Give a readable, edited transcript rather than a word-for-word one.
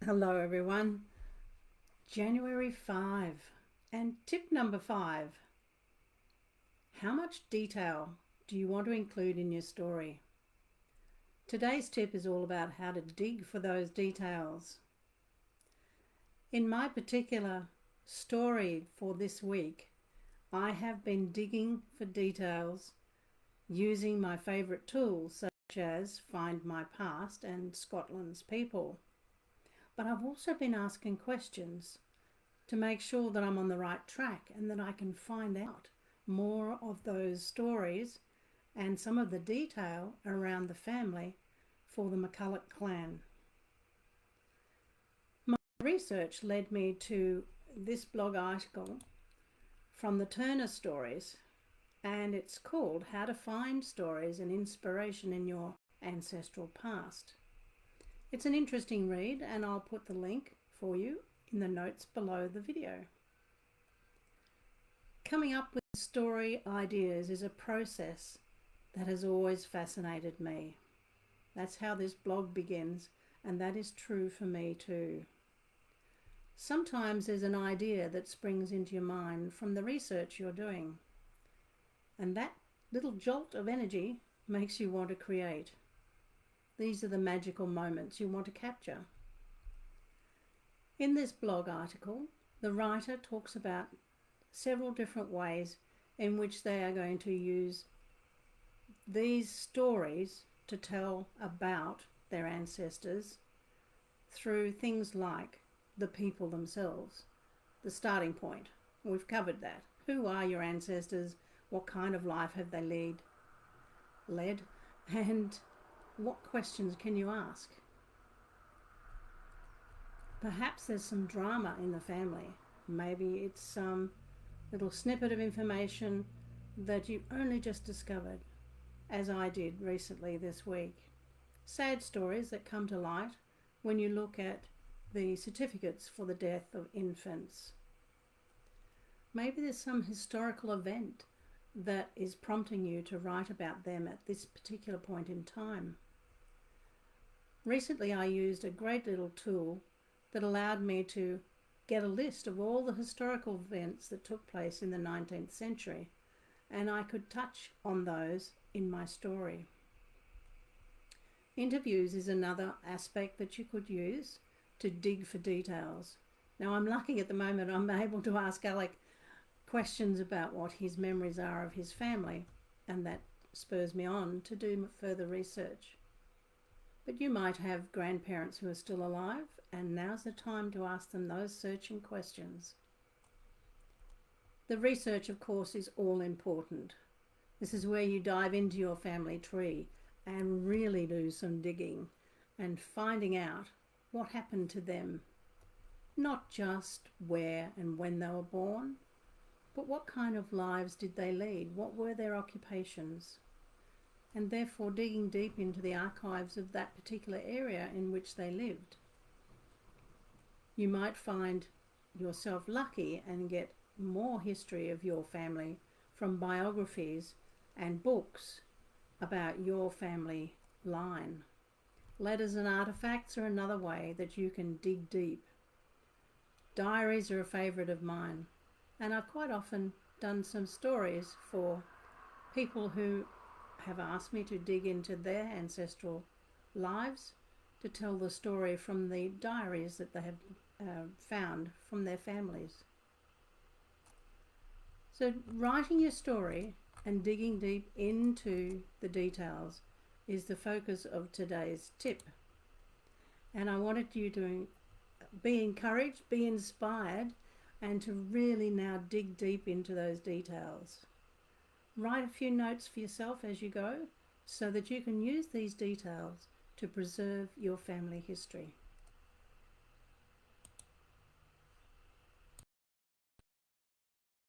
Hello everyone. January 5 and tip number 5. How much detail do you want to include in your story? Today's tip is all about how to dig for those details. In my particular story for this week, I have been digging for details using my favourite tools such as Find My Past and Scotland's People. But I've also been asking questions to make sure that I'm on the right track and that I can find out more of those stories and some of the detail around the family for the McCulloch clan. My research led me to this blog article from the Turner Stories, and it's called How to Find Stories and Inspiration in Your Ancestral Past. It's an interesting read, and I'll put the link for you in the notes below the video. Coming up with story ideas is a process that has always fascinated me. That's how this blog begins, and that is true for me too. Sometimes there's an idea that springs into your mind from the research you're doing, and that little jolt of energy makes you want to create. These are the magical moments you want to capture. In this blog article, the writer talks about several different ways in which they are going to use these stories to tell about their ancestors through things like the people themselves, the starting point. We've covered that. Who are your ancestors? What kind of life have they led? And what questions can you ask? Perhaps there's some drama in the family. Maybe it's some little snippet of information that you only just discovered, as I did recently this week. Sad stories that come to light when you look at the certificates for the death of infants. Maybe there's some historical event that is prompting you to write about them at this particular point in time. Recently I used a great little tool that allowed me to get a list of all the historical events that took place in the 19th century, and I could touch on those in my story. Interviews is another aspect that you could use to dig for details. Now I'm lucky at the moment I'm able to ask Alec questions about what his memories are of his family, and that spurs me on to do further research. But you might have grandparents who are still alive, and now's the time to ask them those searching questions. The research, of course, is all important. This is where you dive into your family tree and really do some digging and finding out what happened to them. Not just where and when they were born, but what kind of lives did they lead? What were their occupations? And therefore digging deep into the archives of that particular area in which they lived. You might find yourself lucky and get more history of your family from biographies and books about your family line. Letters and artifacts are another way that you can dig deep. Diaries are a favourite of mine, and I've quite often done some stories for people who have asked me to dig into their ancestral lives to tell the story from the diaries that they have found from their families. So writing your story and digging deep into the details is the focus of today's tip. And I wanted you to be encouraged, be inspired, and to really now dig deep into those details. Write a few notes for yourself as you go so that you can use these details to preserve your family history.